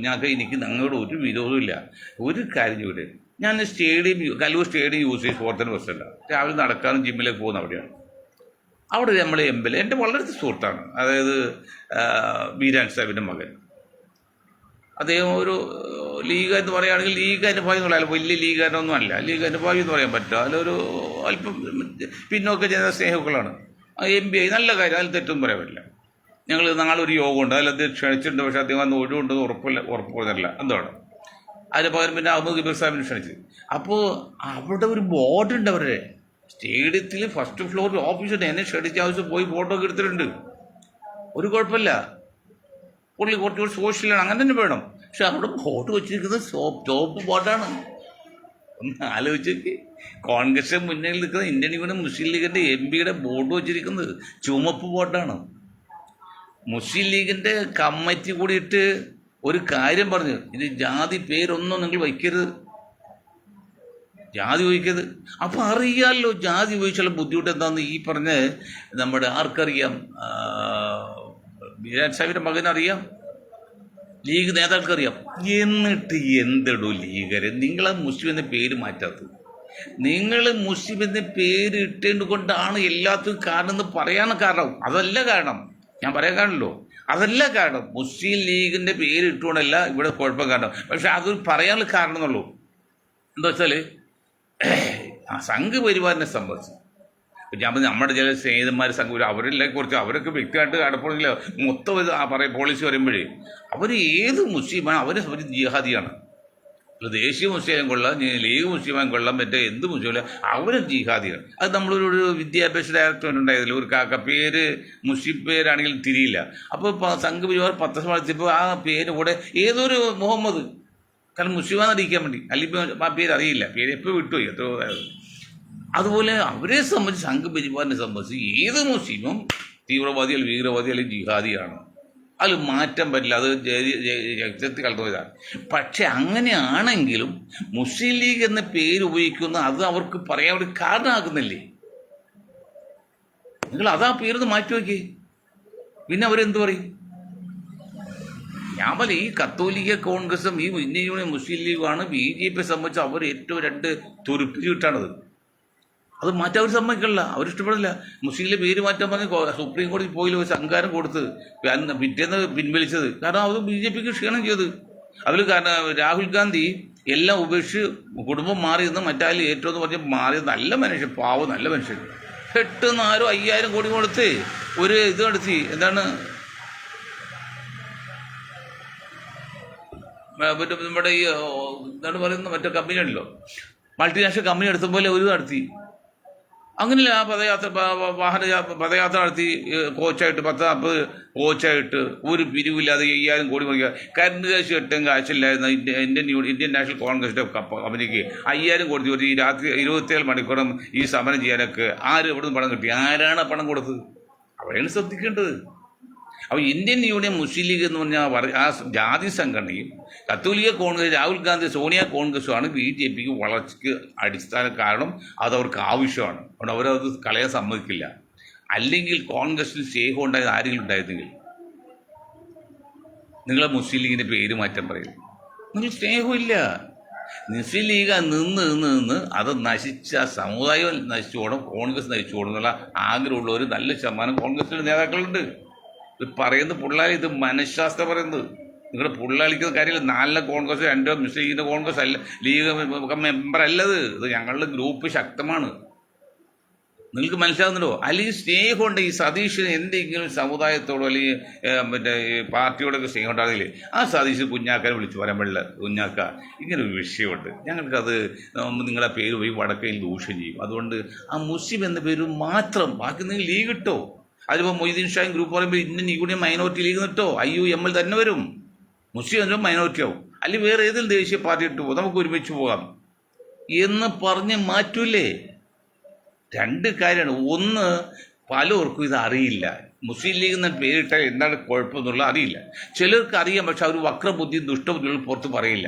എനിക്ക് ഞങ്ങളോട് ഒരു വിരോധവും ഇല്ല. ഒരു കാര്യം ഇവിടെ, ഞാൻ കല്ലൂർ സ്റ്റേഡിയം യൂസേജ് ഫോർത്തിന് പ്രസിഡൻ്റാണ്. രാവിലെ നടക്കാനും ജിമ്മിലേക്ക് പോകുന്ന അവിടെയാണ്. അവിടെ നമ്മളെ MLA എൻ്റെ വളരെ സുഹൃത്താണ്, അതായത് ബീരാൻ സാഹിബിൻ്റെ മകൻ. അദ്ദേഹം ഒരു ലീഗ് എന്ന് പറയുകയാണെങ്കിൽ ലീഗ് അനുഭാവി എന്നുള്ളതല്ല, വലിയ ലീഗാരൊന്നും അല്ല, ലീഗ് അനുഭാവി എന്ന് പറയാൻ പറ്റുക. അതിലൊരു അല്പം പിന്നോക്ക ജനത സ്നേഹികളാണ്. MBA നല്ല കാര്യം, അതിൽ തെറ്റൊന്നും പറയാൻ പറ്റില്ല. ഞങ്ങൾ നാളെ ഒരു യോഗമുണ്ട്, അതിൽ അദ്ദേഹം ക്ഷണിച്ചിട്ടുണ്ട്. പക്ഷേ അദ്ദേഹം അന്ന് ഒഴിവുണ്ടെന്ന് ഉറപ്പ് പറഞ്ഞില്ല. എന്താണ് അതിന് പകരം പിന്നെ അഹമ്മദ് ഗബീർ സാഹിബിനെ ക്ഷണിച്ചത്. അപ്പോൾ അവിടെ ഒരു ബോർഡുണ്ട്, അവരുടെ സ്റ്റേഡിയത്തിൽ ഫസ്റ്റ് ഫ്ലോറിൽ ഓഫീസുണ്ട്. എന്നെ ക്ഷണിച്ച ആവശ്യം പോയി ഫോട്ടോ ഒക്കെ എടുത്തിട്ടുണ്ട്. ഒരു കുഴപ്പമില്ല, കുറച്ചുകൂടി സോഷ്യലാണ്, അങ്ങനെ തന്നെ വേണം. പക്ഷെ അവിടെ ഫോട്ടോ വെച്ചിരിക്കുന്നത് ടോപ്പ് ബോർഡാണ്. ഒന്ന് ആലോചിച്ചേക്ക്, കോൺഗ്രസ് മുന്നിൽ നിൽക്കുന്ന ഇന്ത്യൻ യൂണിയൻ മുസ്ലിം ലീഗിൻ്റെ MPയുടെ ബോർഡ് വെച്ചിരിക്കുന്നത് ചുമപ്പ് ബോർഡാണ്. മുസ്ലിം ലീഗിൻ്റെ കമ്മിറ്റി കൂടിയിട്ട് ഒരു കാര്യം പറഞ്ഞു, ഇത് ജാതി പേരൊന്നും നിങ്ങൾ വയ്ക്കരുത്, ജാതി ഉപയോഗിക്കരുത്. അപ്പം അറിയാമല്ലോ ജാതി ഉപയോഗിച്ചുള്ള ബുദ്ധിമുട്ട് എന്താണെന്ന്. ഈ പറഞ്ഞ നമ്മുടെ ആർക്കറിയാം, ബീരാൻ സാഹിബിൻ്റെ മകനറിയാം, ലീഗ് നേതാക്കൾക്കറിയാം. എന്നിട്ട് എന്തിടൂ ലീഗരെ നിങ്ങൾ മുസ്ലിം എന്ന പേര് മാറ്റാത്തത്? നിങ്ങൾ മുസ്ലിം എന്ന പേര് ഇട്ടേണ്ട് കൊണ്ടാണ് എല്ലാത്തിനും കാരണം എന്ന് പറയാൻ കാരണം. അതല്ല കാരണം, ഞാൻ പറയാൻ കാരണമല്ലോ, അതല്ല കാരണം. മുസ്ലിം ലീഗിൻ്റെ പേര് ഇട്ടുകൊണ്ടല്ല ഇവിടെ കുഴപ്പം കാരണം. പക്ഷെ അതൊരു പറയാനുള്ള കാരണം എന്നുള്ളൂ. എന്താ വെച്ചാൽ സംഘ് പരിവാറിനെ സംബന്ധിച്ച് ഞാൻ നമ്മുടെ ചില സ്നേഹിതന്മാർ സംഘം അവരെല്ലാം കുറിച്ച് അവരൊക്കെ വ്യക്തിയായിട്ട് അടുപ്പമില്ല. മൊത്തം പോളിസി പറയുമ്പോഴേ അവർ ഏത് മുസ്ലിമാണ് അവരെ സംബന്ധിച്ച് ജിഹാദിയാണ്. ദേശീയ മുസ്ലിം കൊള്ളാം, ലീഗ് മുസ്ലിം കൊള്ളാം, മറ്റേ എന്ത് മുസ്ലിം അവരും ജിഹാദികൾ. അത് നമ്മളൊരു വിദ്യാഭ്യാസ ഡയറക്ടർ ഉണ്ടായതില്ല, ഒരു പേര് മുസ്ലിം പേരാണെങ്കിലും തിരിയില്ല. അപ്പോൾ സംഘപരിവാർ പത്രസഭ നടത്തിയപ്പോൾ ആ പേര് കൂടെ ഏതൊരു മുഹമ്മദ്, കാരണം മുസ്ലിമാന്ന് അറിയിക്കാൻ വേണ്ടി, അല്ലെങ്കിൽ ആ പേര് അറിയില്ല, പേര് എപ്പോൾ വിട്ടുപോയി എത്രയോ. അതുപോലെ അവരെ സംബന്ധിച്ച്, സംഘപരിവാറിനെ സംബന്ധിച്ച് ഏത് മുസ്ലിമും തീവ്രവാദി അല്ലെങ്കിൽ ഭീകരവാദി അല്ലെങ്കിൽ ജിഹാദിയാണ്. അത് മാറ്റാൻ പറ്റില്ല, അത് രക്തത്തിൽ കലർന്നതാണ്. പക്ഷെ അങ്ങനെയാണെങ്കിലും മുസ്ലിം ലീഗ് എന്ന പേര് ഉപയോഗിക്കുന്ന അത് അവർക്ക് പറയാൻ ഒരു കാരണമാകുന്നില്ലേ? നിങ്ങൾ അതാ പേരൊന്ന് മാറ്റി നോക്കി, പിന്നെ അവരെന്ത് പറയും? ഞാൻ പറയും, ഈ കത്തോലിക്ക കോൺഗ്രസും ഈ ഇന്ത്യൻ യൂണിയൻ മുസ്ലിം ലീഗുമാണ് BJP സംബന്ധിച്ച് അവർ ഏറ്റവും രണ്ട് തുരുപ്പിച്ചിട്ടാണത്. അത് മാറ്റാൻ അവർ സമ്മതിക്കില്ല, അവരിഷ്ടപ്പെടില്ല. മുസ്ലിമിലെ പേര് മാറ്റാൻ പറഞ്ഞ് സുപ്രീം കോടതി പോയില്ല, ഒരു സംഘാരം കൊടുത്ത് പിറ്റേന്ന് പിൻവലിച്ചത്. കാരണം അത് BJPക്ക് ക്ഷീണം ചെയ്ത്. അതിൽ കാരണം രാഹുൽ ഗാന്ധി എല്ലാം ഉപേക്ഷിച്ച് കുടുംബം മാറിയെന്ന് മറ്റാലും ഏറ്റവും എന്ന് പറഞ്ഞ് മാറിയത് നല്ല മനുഷ്യൻ, പാവം നല്ല മനുഷ്യൻ. പെട്ടെന്ന് ആരോ 5000 കോടി കൊടുത്ത് ഒരു ഇത് നടത്തി, എന്താണ് മറ്റേ നമ്മുടെ ഈ എന്താണ് പറയുന്നത്, മറ്റേ കമ്പനി ഉണ്ടല്ലോ, മൾട്ടിനാഷണൽ കമ്പനി എടുത്ത പോലെ ഒരു നടത്തി. അങ്ങനെയല്ല, ആ പദയാത്ര നടത്തി കോച്ചായിട്ട് 10-40 കോച്ചായിട്ട് ഒരു പിരിവില്ലാതെ 5000 കോടി മുറിക്കുക. കറണ്ട് കാശ് കെട്ടും കാശില്ലായിരുന്ന ഇന്ത്യൻ നാഷണൽ കോൺഗ്രസിൻ്റെ കമ്പനിക്ക് 5000 കോടി ഒരു രാത്രി 27 മണിക്കൂറും ഈ സമരം ചെയ്യാനൊക്കെ ആര് എവിടെ നിന്ന് പണം കിട്ടി? ആരാണ് പണം കൊടുത്തത്? അവരെയാണ് ശ്രദ്ധിക്കേണ്ടത്. അപ്പോൾ ഇന്ത്യൻ യൂണിയൻ മുസ്ലിം ലീഗ് എന്ന് പറഞ്ഞാൽ ആ ജാതി സംഘടനയും കത്തോലിക്ക കോൺഗ്രസ്, രാഹുൽ ഗാന്ധി, സോണിയ കോൺഗ്രസുമാണ് BJPക്ക് വളർച്ചയ്ക്ക് അടിസ്ഥാന കാരണം. അതവർക്ക് ആവശ്യമാണ്, അതുകൊണ്ട് അവരത് കളയാൻ സമ്മതിക്കില്ല. അല്ലെങ്കിൽ കോൺഗ്രസിൽ സ്നേഹം ഉണ്ടായത് ആരെങ്കിലും ഉണ്ടായിരുന്നെങ്കിൽ നിങ്ങളെ മുസ്ലിം ലീഗിൻ്റെ പേര് മാറ്റം പറയും. നിങ്ങൾ സ്നേഹമില്ല. മുസ്ലിം ലീഗ് നിന്ന് അത് നശിച്ച സമുദായം നശിച്ചു പോകണം, കോൺഗ്രസ് നശിച്ചു പോകണം എന്നുള്ള ആഗ്രഹമുള്ള ഒരു നല്ല ശതമാനം കോൺഗ്രസിൻ്റെ നേതാക്കളുണ്ട്. ഇത് പറയുന്ന പുള്ളാലി, ഇത് മനഃശാസ്ത്രം പറയുന്നത്. നിങ്ങളുടെ പുള്ളാളിക്കുന്ന കാര്യമില്ല. 4 കോൺഗ്രസ് 2 മുസ്ലിം ലീഗിൻ്റെ കോൺഗ്രസ് അല്ല, ലീഗ് മെമ്പർ അല്ലത്. ഇത് ഞങ്ങളുടെ ഗ്രൂപ്പ് ശക്തമാണ്. നിങ്ങൾക്ക് മനസ്സിലാകുന്നുണ്ടോ? അല്ലെങ്കിൽ സ്നേഹമുണ്ട്. ഈ സതീഷിന് എന്തെങ്കിലും സമുദായത്തോടോ അല്ലെങ്കിൽ മറ്റേ പാർട്ടിയോടൊക്കെ സ്നേഹം ഉണ്ടാകില്ലേ, ആ സതീഷ് കുഞ്ഞാക്കാനെ വിളിച്ചു പറയാൻ പാടില്ല, കുഞ്ഞാക്ക ഇങ്ങനൊരു വിഷയമുണ്ട്, ഞങ്ങൾക്കത് നിങ്ങളുടെ പേര് പോയി വടക്കയിൽ ദൂഷ്യം ചെയ്യും, അതുകൊണ്ട് ആ മുസ്ലിം എന്ന പേര് മാത്രം, ബാക്കി നിങ്ങൾ ലീഗ് ഇട്ടോ. അതിലിപ്പോൾ മൊയ്തീൻ ഷായും ഗ്രൂപ്പ് പറയുമ്പോൾ ഇന്ത്യൻ യൂണിയൻ മൈനോറിറ്റി ലീഗ് നിട്ടോ, IUML തന്നെ വരും. മുസ്ലിം എന്നും മൈനോറിറ്റി ആവും. അല്ലെങ്കിൽ വേറെ ഏതെങ്കിലും ദേശീയ പാർട്ടി ഇട്ട് പോകും, നമുക്ക് ഒരുമിച്ച് പോകാം എന്ന് പറഞ്ഞ് മാറ്റൂലേ? 2 കാര്യമാണ്. ഒന്ന്, പലർക്കും ഇത് അറിയില്ല. മുസ്ലിം ലീഗ് എന്ന പേരിട്ടാൽ എന്താണ് കുഴപ്പമെന്നുള്ള അറിയില്ല. ചിലർക്ക് അറിയാം, പക്ഷെ അവർ വക്രബുദ്ധി ദുഷ്ടബുദ്ധികൾ പുറത്ത് പറയില്ല.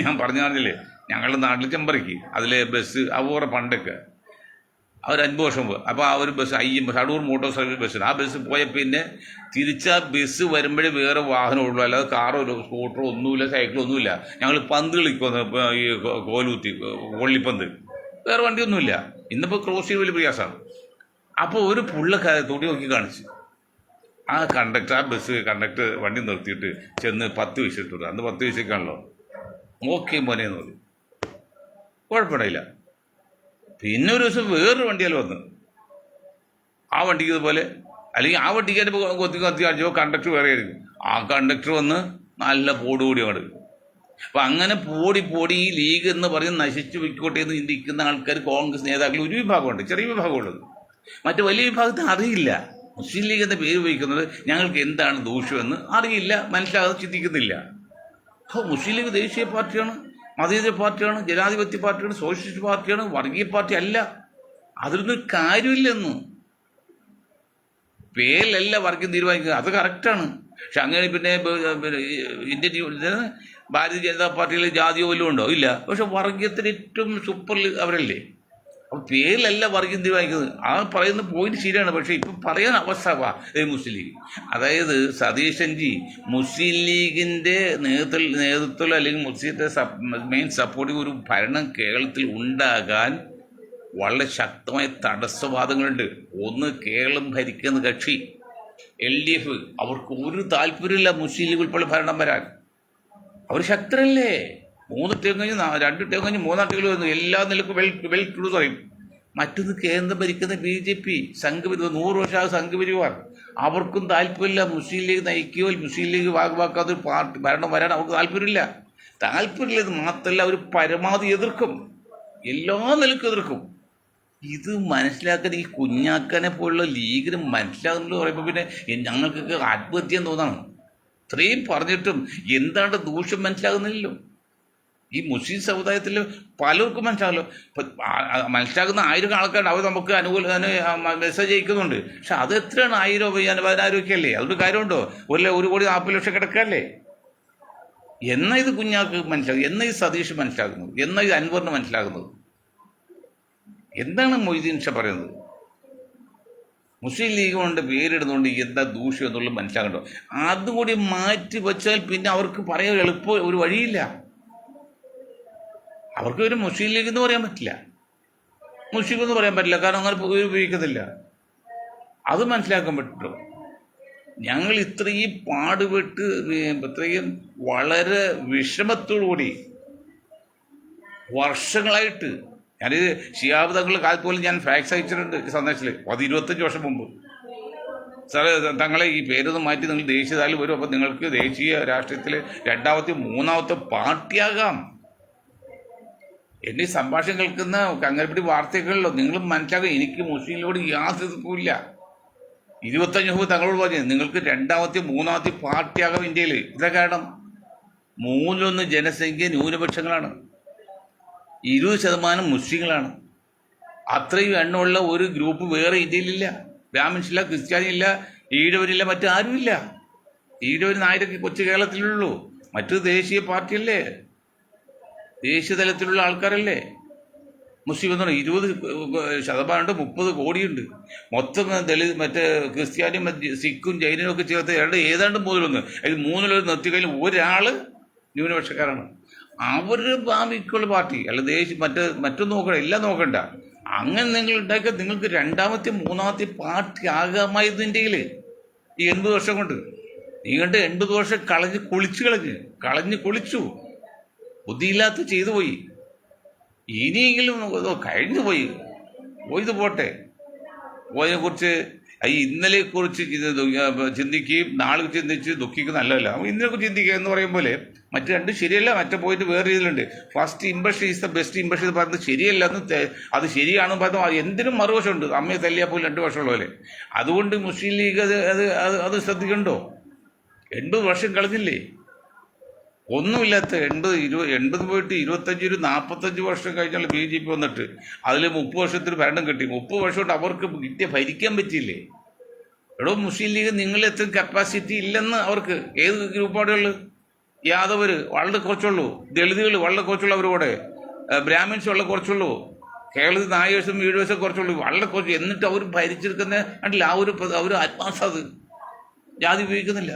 ഞാൻ പറഞ്ഞില്ലേ, ഞങ്ങളുടെ നാട്ടിൽ ചെമ്പറയ്ക്ക് അതിലെ ബസ് അവരെ പണ്ടൊക്കെ അവർ 5 വർഷം മുമ്പ്, അപ്പോൾ ആ ഒരു ബസ് ഷടൂർ മോട്ടോർ സർവീസ് ബസ്സാണ്. ആ ബസ് പോയ പിന്നെ തിരിച്ചാ ബസ് വരുമ്പോഴേ വേറെ വാഹനം ഉള്ളൂ, അല്ലാതെ കാറോ സ്കൂട്ടറോ ഒന്നുമില്ല, സൈക്കിളോ ഒന്നുമില്ല. ഞങ്ങൾ പന്ത് കളിക്കുമെന്ന്, ഈ കോലൂത്തി കൊള്ളിപ്പന്ത്, വേറെ വണ്ടിയൊന്നുമില്ല. ഇന്നിപ്പോൾ ക്രോസ് ചെയ്ത് വലിയ പ്രയാസമാണ്. അപ്പോൾ ഒരു പുള്ളക്കാരെ തൊടി നോക്കി കാണിച്ച് ആ കണ്ടക്ടർ വണ്ടി നിർത്തിയിട്ട് ചെന്ന് 10 പൈസ ഇട്ടു. അന്ന് 10 പൈസക്കാണല്ലോ. ഓക്കെ മോനെന്ന് പറയും, കുഴപ്പമില്ല. പിന്നെ ഒരു ദിവസം വേറൊരു വണ്ടിയാൽ വന്ന് ആ വണ്ടിക്ക് ഇതുപോലെ, അല്ലെങ്കിൽ ആ വണ്ടിക്ക് കൊത്തി കാണിച്ചപ്പോൾ കണ്ടക്ടർ വേറെ ആയിരിക്കും. ആ കണ്ടക്ടർ വന്ന് നല്ല പോടി അങ്ങോട്ട്. അപ്പം അങ്ങനെ പോടി ഈ ലീഗ് എന്ന് പറഞ്ഞ് നശിച്ചു വിക്കോട്ടെ എന്ന് ചിന്തിക്കുന്ന ആൾക്കാർ കോൺഗ്രസ് നേതാക്കൾ ഒരു വിഭാഗമുണ്ട്, ചെറിയ വിഭാഗമുള്ളത്. മറ്റു വലിയ വിഭാഗത്തിന് അറിയില്ല. മുസ്ലിം ലീഗ് എന്ന പേര് ഉപയോഗിക്കുന്നത് ഞങ്ങൾക്ക് എന്താണ് ദൂഷ്യമെന്ന് അറിയില്ല, മനസ്സിലാകാതെ ചിന്തിക്കുന്നില്ല. അപ്പോൾ മുസ്ലിം ലീഗ് ദേശീയ പാർട്ടിയാണ്, മതേതര പാർട്ടിയാണ്, ജനാധിപത്യ പാർട്ടിയാണ്, സോഷ്യലിസ്റ്റ് പാർട്ടിയാണ്, വർഗീയ പാർട്ടി അല്ല. അതിലൊന്നും കാര്യമില്ലെന്ന്. പേരിലല്ല വർഗം തീരുമാനിക്കുക, അത് കറക്റ്റാണ്. പക്ഷെ അങ്ങനെ പിന്നെ ഇന്ത്യൻ ഭാരതീയ ജനതാ പാർട്ടിയിൽ ജാതിയോ വല്ലതും ഉണ്ടോ? ഇല്ല. പക്ഷെ വർഗീയത്തിന് ഏറ്റവും സൂപ്പറിൽ അവരല്ലേ. അപ്പോൾ പേരിലല്ല വർഗീയം തീരുമാനിക്കുന്നത്. ആ പറയുന്ന പോയിന്റ് ശരിയാണ്. പക്ഷേ ഇപ്പം പറയാൻ അവസ്ഥ മുസ്ലിം ലീഗ്, അതായത് സതീശൻജി മുസ്ലിം ലീഗിൻ്റെ നേതൃത്വത്തിൽ അല്ലെങ്കിൽ മുസ്ലിത്തെ മെയിൻ സപ്പോർട്ടിങ് ഒരു ഭരണം കേരളത്തിൽ ഉണ്ടാകാൻ വളരെ ശക്തമായ തടസ്സവാദങ്ങളുണ്ട്. ഒന്ന്, കേരളം ഭരിക്കുന്ന കക്ഷി LDF, അവർക്ക് ഒരു താല്പര്യമില്ല മുസ്ലിം ലീഗ് ഉൾപ്പെടെ ഭരണം വരാൻ. അവർ ശക്തരല്ലേ. 3 ടേം കഴിഞ്ഞ് 2 ടേം കഴിഞ്ഞ് 3-ാം ടേമിൽ വരുന്നു, എല്ലാ നിലക്കും വെൽ ടു പറയും. മറ്റൊന്ന് കേന്ദ്രം ഭരിക്കുന്ന BJP, സംഘപരിവാർ, 100 വർഷം സംഘപരിവാർ, അവർക്കും താല്പര്യമില്ല മുസ്ലിം ലീഗ് നയിക്കുകയോ മുസ്ലിം ലീഗ് ഭാഗമാക്കാത്ത ഒരു പാർട്ടി ഭരണം വരാൻ അവർക്ക് താല്പര്യമില്ല. താല്പര്യമില്ലത് മാത്രമല്ല അവർ പരമാവധി എതിർക്കും, എല്ലാ നിലക്കും എതിർക്കും. ഇത് മനസ്സിലാക്കാൻ ഈ കുഞ്ഞാക്കനെ പോലുള്ള ലീഗിന് മനസ്സിലാകുന്നത് പറയുമ്പോൾ പിന്നെ ഞങ്ങൾക്കൊക്കെ ആത്മഹത്യ തോന്നാണ്. ഇത്രയും പറഞ്ഞിട്ടും എന്താണ് ദൂഷ്യം മനസ്സിലാകുന്നില്ലല്ലോ. ഈ മുസ്ലിം സമുദായത്തിൽ പലർക്കും മനസ്സിലാകല്ലോ. ഇപ്പം മനസ്സിലാക്കുന്ന 1000 ആൾക്കാരുണ്ട്, അവർ നമുക്ക് മെസ്സേജ് അയക്കുന്നുണ്ട്. പക്ഷെ അത് എത്രയാണ്? 1000 10,000 ഒക്കെ അല്ലേ? അതൊരു കാര്യമുണ്ടോ? 1,40,00,000 കിടക്കല്ലേ? എന്നാ ഇത് കുഞ്ഞാക്ക് മനസ്സിലാകും? എന്നാ ഈ സതീഷ് മനസ്സിലാകുന്നത്? എന്നാ ഇത് അൻവറിന് മനസ്സിലാകുന്നത്? എന്താണ് മൊയ്തീൻ ഷാ പറയുന്നത്? മുസ്ലിം ലീഗ് കൊണ്ട് പേരിടുന്നുകൊണ്ട് എന്താ ദൂഷ്യം എന്നുള്ളത് മനസ്സിലാകണ്ടോ? അതും കൂടി മാറ്റി വെച്ചാൽ പിന്നെ അവർക്ക് പറയാൻ എളുപ്പം ഒരു വഴിയില്ല. അവർക്ക് ഒരു മുസ്ലിം ലീഗ് എന്ന് പറയാൻ പറ്റില്ല, മുസ്ലിം എന്ന് പറയാൻ പറ്റില്ല, കാരണം അങ്ങനെ ഉപയോഗിക്കുന്നില്ല. അത് മനസ്സിലാക്കാൻ പറ്റുമോ? ഞങ്ങൾ ഇത്രയും പാടുപെട്ട് ഇത്രയും വളരെ വിഷമത്തോടുകൂടി വർഷങ്ങളായിട്ട്, ഞാനിത് ശിഹാബ് തങ്ങളുടെ കാലത്ത് പോലും ഞാൻ ഫാക്സ് അയച്ചിട്ടുണ്ട് സന്ദേശത്തിൽ. അത് 25 വർഷം മുമ്പ്. സാറേ, തങ്ങളെ ഈ പേരൊന്നും മാറ്റി നിങ്ങൾ ദേശീയതാൽ വരും, അപ്പം നിങ്ങൾക്ക് ദേശീയ രാഷ്ട്രീയത്തിൽ 2ാമത്തെ 3ാമത്തെ പാർട്ടിയാകാം. എൻ്റെ ഈ സംഭാഷണം കേൾക്കുന്ന കങ്ങരപ്പടി വാർത്തകളിലോ നിങ്ങൾ മനസ്സിലാക്കുക, എനിക്ക് മുസ്ലിങ്ങളോട് യാതൊരു എതിർപ്പുമില്ല. 25 മുമ്പ് തങ്ങളോട് പറഞ്ഞു നിങ്ങൾക്ക് 2ാമത്തെ 3ാമത്തെ പാർട്ടിയാകാം ഇന്ത്യയിൽ. ഇതാ കാരണം, 1/3 ജനസംഖ്യ ന്യൂനപക്ഷങ്ങളാണ്, 20% മുസ്ലിങ്ങളാണ്. അത്രയും എണ്ണമുള്ള ഒരു ഗ്രൂപ്പ് വേറെ ഇന്ത്യയിലില്ല. ബ്രാഹ്മിൻസില്ല, ക്രിസ്ത്യാനിയില്ല, ഈഴവരില്ല, മറ്റാരുമില്ല. ഈഴവർ നായരൊക്കെ കൊച്ചു കേരളത്തിലുള്ളൂ. മറ്റു ദേശീയ പാർട്ടിയല്ലേ, ദേശീയ തലത്തിലുള്ള ആൾക്കാരല്ലേ. മുസ്ലിം എന്ന് പറഞ്ഞാൽ 20% 30 കോടിയുണ്ട്. മൊത്തം മറ്റേ ക്രിസ്ത്യാനിയും സിഖും ജൈനനും ഒക്കെ ചേർത്ത് ഏതാണ്ട് 3/1. അതിൽ 3/1 നിർത്തിക്കഴിഞ്ഞ ഒരാൾ ന്യൂനപക്ഷക്കാരാണ്. അവർ ഭാവിക്കുള്ള പാർട്ടി അല്ല മറ്റൊന്നും നോക്കണം, എല്ലാം നോക്കണ്ട. അങ്ങനെ നിങ്ങൾ ഉണ്ടാക്കിയാൽ നിങ്ങൾക്ക് 2ാമത്തെ 3ാമത്തെ പാർട്ടി ആകാമായിരുന്നു ഇന്ത്യയിൽ ഈ 80 വർഷം കൊണ്ട്. നീങ്ങണ്ട് 80 വർഷം കളഞ്ഞ് കുളിച്ചു. ബുദ്ധിയില്ലാത്ത ചെയ്തു പോയി. ഇനിയെങ്കിലും കഴിഞ്ഞു പോയത് പോട്ടെ. പോയതിനെക്കുറിച്ച് ഇന്നലെക്കുറിച്ച് ചിന്തിക്കുകയും നാളെ ചിന്തിച്ച് ദുഃഖിക്കുന്ന നല്ലതല്ല. ഇന്നലെക്കുറിച്ച് ചിന്തിക്കുക എന്ന് പറയും പോലെ മറ്റു രണ്ടും ശരിയല്ല. മറ്റേ പോയിട്ട് വേറെ രീതിയിലുണ്ട്. First impression is the best impression എന്ന് പറയുന്നത് ശരിയല്ല എന്ന്, അത് ശരിയാണെന്ന് പറയുന്നത് എന്തിനും മറുവശമുണ്ട്. അമ്മയെ തല്ലിയാൽ പോലും 2 വർഷമുള്ള പോലെ. അതുകൊണ്ട് മുസ്ലിം ലീഗ് അത് ശ്രദ്ധിക്കണ്ടോ? 80 വർഷം കളഞ്ഞില്ലേ? ഒന്നുമില്ലാത്ത 80 പോയിട്ട് 25 45 വർഷം കഴിഞ്ഞാൽ BJP വന്നിട്ട് അതിൽ 30 വർഷത്തിന് ഭരണം കിട്ടി. 30 വർഷം കൊണ്ട് അവർക്ക് ഭരിക്കാൻ പറ്റിയില്ലേ? എടോ, മുസ്ലിം ലീഗ് നിങ്ങൾ എത്ര കപ്പാസിറ്റി ഇല്ലെന്ന് അവർക്ക്. ഏത് ഗ്രൂപ്പാടെ ഉള്ളു? യാദവർ വളരെ കുറച്ചുള്ളൂ, ദളിതുകൾ വളരെ കുറച്ചുള്ളൂ, അവരോടെ ബ്രാഹ്മിൻസ് വളരെ കുറച്ചുള്ളൂ, കേരളത്തിൽ 4 വയസ്സും 7 വയസ്സും കുറച്ചുള്ളൂ, വളരെ കുറച്ച്. എന്നിട്ട് അവർ ഭരിച്ചെടുക്കുന്ന കണ്ടില്ല. അവർ ആത്മാസാത് ജാതി ഉപയോഗിക്കുന്നില്ല,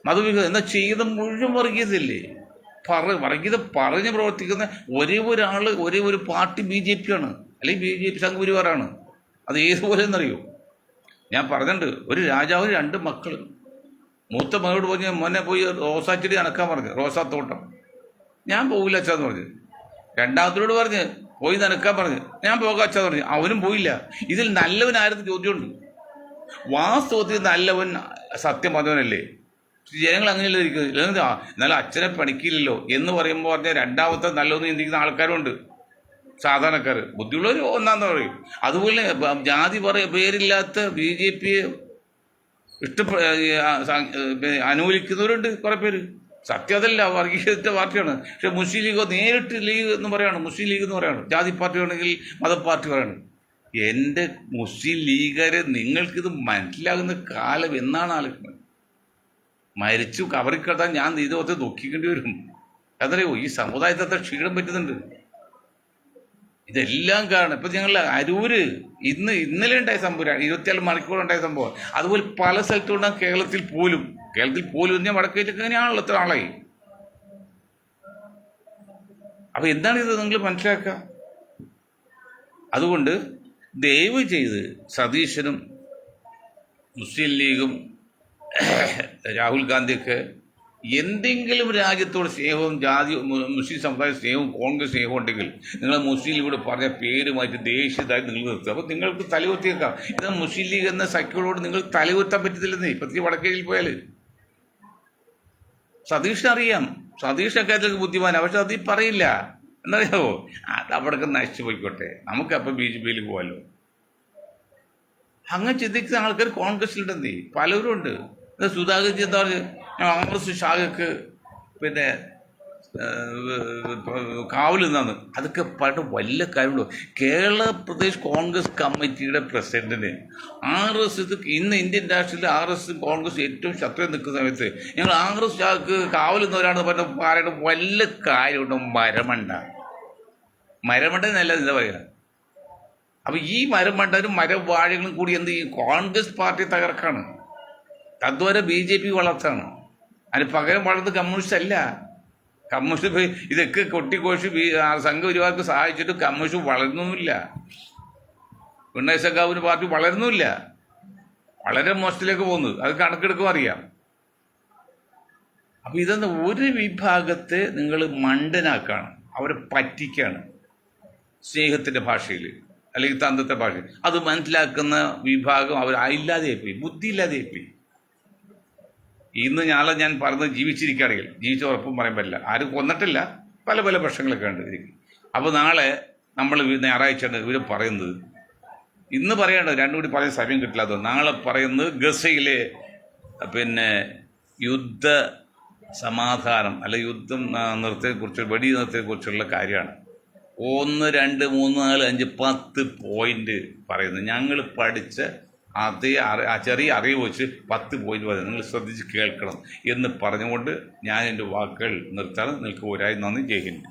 മതം ഉപയോഗിക്കുന്നത്. എന്നാൽ ചെയ്ത മുഴുവൻ വർഗീയതയില്ലേ? വർഗീയത പറഞ്ഞ് പ്രവർത്തിക്കുന്ന ഒരേ ഒരു പാർട്ടി BJP ആണ്, അല്ലെങ്കിൽ BJP സംഘപരിവാറാണ്. അത് ഏതുപോലെ എന്നറിയോ? ഞാൻ പറഞ്ഞിട്ടുണ്ട്, ഒരു രാജാവിന് 2 മക്കൾ. മൂത്ത മകനോട് പറഞ്ഞ് മോനെ പോയി റോസാച്ചെടി നനക്കാൻ പറഞ്ഞു, റോസാത്തോട്ടം. ഞാൻ പോകില്ല അച്ഛാന്ന് പറഞ്ഞു. 2ാമത്തോട് പറഞ്ഞ് പോയി നനക്കാൻ പറഞ്ഞു, ഞാൻ പോകാം അച്ഛാന്ന് പറഞ്ഞു. അവനും പോയില്ല. ഇതിൽ നല്ലവനായിരുന്നു ചോദ്യമുണ്ട്. വാസ്തവത്തിൽ നല്ലവൻ സത്യം പറഞ്ഞവനല്ലേ? ജനങ്ങൾ അങ്ങനെയല്ല ഇരിക്കുന്നത്. എന്നാലും അച്ഛനെ പണിക്കില്ലല്ലോ എന്ന് പറയുമ്പോൾ പറഞ്ഞാൽ 2ാമത്തെ നല്ലതെന്ന് ചിന്തിക്കുന്ന ആൾക്കാരുണ്ട്, സാധാരണക്കാർ. ബുദ്ധിയുള്ളവർ ഒന്നാന്ന് പറയും. അതുപോലെ ജാതി പേരില്ലാത്ത BJP അനുകൂലിക്കുന്നവരുണ്ട് കുറെ പേര്. സത്യം അതല്ല, വർഗീയത്തെ പാർട്ടിയാണ്. പക്ഷെ മുസ്ലിം ലീഗോ നേരിട്ട് ലീഗ് എന്ന് പറയാണ്, മുസ്ലിം ലീഗ് എന്ന് പറയാണ്. ജാതി പാർട്ടി ആണെങ്കിൽ മതപാർട്ടി പറയാണ്. എൻ്റെ മുസ്ലിം ലീഗരെ, നിങ്ങൾക്കിത് മനസ്സിലാകുന്ന കാലം എന്നാണ് ആലോചിക്കുന്നത്? മരിച്ചു കവറിക്കിടത്താൻ ഞാൻ ഇതൊക്കെ ദുഃഖിക്കേണ്ടി വരും. അതറിയോ, ഈ സമുദായത്തെ അത്ര ക്ഷീണം പറ്റുന്നുണ്ട്. ഇതെല്ലാം കാരണം ഇപ്പം ഞങ്ങൾ അരൂര് ഇന്നലെ ഉണ്ടായ സംഭവം, 24 മണിക്കൂർ ഉണ്ടായ സംഭവം. അതുപോലെ പല സ്ഥലത്തും ഉണ്ടാകും. കേരളത്തിൽ പോലും ഞാൻ വടക്കേറ്റൊക്കെ അങ്ങനെയാണല്ലോ എത്ര ആളായി. അപ്പം എന്താണ് ഇത് നിങ്ങൾ മനസ്സിലാക്കുക. അതുകൊണ്ട് ദയവ് ചെയ്ത് സതീശനും മുസ്ലിം ലീഗും രാഹുൽ ഗാന്ധിയൊക്കെ എന്തെങ്കിലും രാജ്യത്തോട് സ്നേഹവും മുസ്ലിം സമുദായ സ്നേഹവും കോൺഗ്രസ് സ്നേഹവും ഉണ്ടെങ്കിൽ നിങ്ങൾ മുസ്ലിം ലീഗോട് പറഞ്ഞ പേര് മാറ്റി ദേശീയതായി നിങ്ങൾ നിർത്തുക. അപ്പോൾ നിങ്ങൾക്ക് തലകുത്തിയേക്കാം. ഇത് മുസ്ലിം ലീഗ് എന്ന സഖ്യങ്ങളോട് നിങ്ങൾ തലകുത്താൻ പറ്റത്തില്ലെന്നേ. ഇപ്പത്തി വടക്കേജിൽ പോയാൽ സതീഷിനറിയാം സതീഷ് അക്കാര്യത്തിലേക്ക് ബുദ്ധിമാനാണ്, പക്ഷെ അത് പറയില്ല. എന്നറിയാവോ? അത് അവിടെയൊക്കെ നശിച്ചു പോയിക്കോട്ടെ, നമുക്കപ്പം BJPയിൽ പോകാമല്ലോ. അങ്ങനെ ചിന്തിക്കുന്ന ആൾക്കാർ കോൺഗ്രസിലുണ്ടെന്നേ, പലരും ഉണ്ട്. സുധാകർജി എന്താ പറഞ്ഞത്, കോൺഗ്രസ് ശാഖക്ക് പിന്നെ കാവൽ നിന്നാണ്. അതൊക്കെ പറഞ്ഞ വല്ല കാര്യമുള്ളൂ. കേരള പ്രദേശ് കോൺഗ്രസ് കമ്മിറ്റിയുടെ പ്രസിഡന്റിന് RS ഇന്ന് ഇന്ത്യൻ രാഷ്ട്രീയത്തിൽ RS കോൺഗ്രസ് ഏറ്റവും ശത്രു നിൽക്കുന്ന സമയത്ത് ഞങ്ങൾ RS ശാഖക്ക് കാവൽ നിന്നവരാണെന്ന് പറയുന്ന വല്ല കാര്യമുണ്ടോ? മരമണ്ടെന്നല്ല എന്താ പറയുക. അപ്പം ഈ മരമണ്ടനും മരവാഴികളും കൂടി എന്ത് ചെയ്യും? കോൺഗ്രസ് പാർട്ടി തകർക്കാണ്, തദ്വാര BJP വളർത്താണ്. അതിന് പകരം വളർന്നത് കമ്മ്യൂണിസ്റ്റ് അല്ല. കമ്മ്യൂണിസ്റ്റ് ഇതൊക്കെ കൊട്ടിക്കോശി സംഘപരിവാർക്ക് സഹായിച്ചിട്ട് കമ്മ്യൂണിസ്റ്റ് വളരുന്നൊന്നുമില്ല. പിണറായി സഖാവിന് പാർട്ടി വളരുന്നുമില്ല, വളരെ മോശത്തിലേക്ക് പോകുന്നത്. അത് കണക്കെടുക്കും അറിയാം. അപ്പം ഇതെന്ന് ഒരു വിഭാഗത്തെ നിങ്ങൾ മണ്ടനാക്കാണ്, അവരെ പറ്റിക്കാണ്, സ്നേഹത്തിൻ്റെ ഭാഷയിൽ അല്ലെങ്കിൽ തന്ത്രത്തെ ഭാഷയിൽ. അത് മനസ്സിലാക്കുന്ന വിഭാഗം അവർ ഇല്ലാതെയായിപ്പോയി, ബുദ്ധി ഇല്ലാതെയായിപ്പോയി. ഇന്ന് നാളെ ഞാൻ പറഞ്ഞത് ജീവിച്ചിരിക്കുകയാണെങ്കിൽ, ജീവിച്ച ഉറപ്പും പറയാൻ പറ്റില്ല, ആരും കൊന്നിട്ടില്ല, പല പല പ്രശ്നങ്ങളൊക്കെ ഉണ്ട് എനിക്ക്. അപ്പോൾ നാളെ നമ്മൾ ഞായറാഴ്ചയാണ് ഇവർ പറയുന്നത്, ഇന്ന് പറയേണ്ടത് രണ്ടും കൂടി പറയാൻ സമയം കിട്ടില്ലാത്തത്. നാളെ പറയുന്നത് ഗസയിലെ പിന്നെ യുദ്ധ സമാധാനം അല്ല യുദ്ധം നിർത്തിയെക്കുറിച്ച്, വെടി നിർത്തിയെക്കുറിച്ചുള്ള കാര്യമാണ്. 1, 2, 3, 4, 5, 10 പോയിന്റ് പറയുന്നത്. ഞങ്ങൾ പഠിച്ച അതേ ചെറിയ അറിവ് വെച്ച് 10 പോയിന്റ് പറയുന്നത് നിങ്ങൾ ശ്രദ്ധിച്ച് കേൾക്കണം എന്ന് പറഞ്ഞുകൊണ്ട് ഞാൻ എൻ്റെ വാക്കുകൾ നിർത്താണ്. നിങ്ങൾക്ക് ഒരായി നന്ദി. ജയ് ഹിന്ദ്.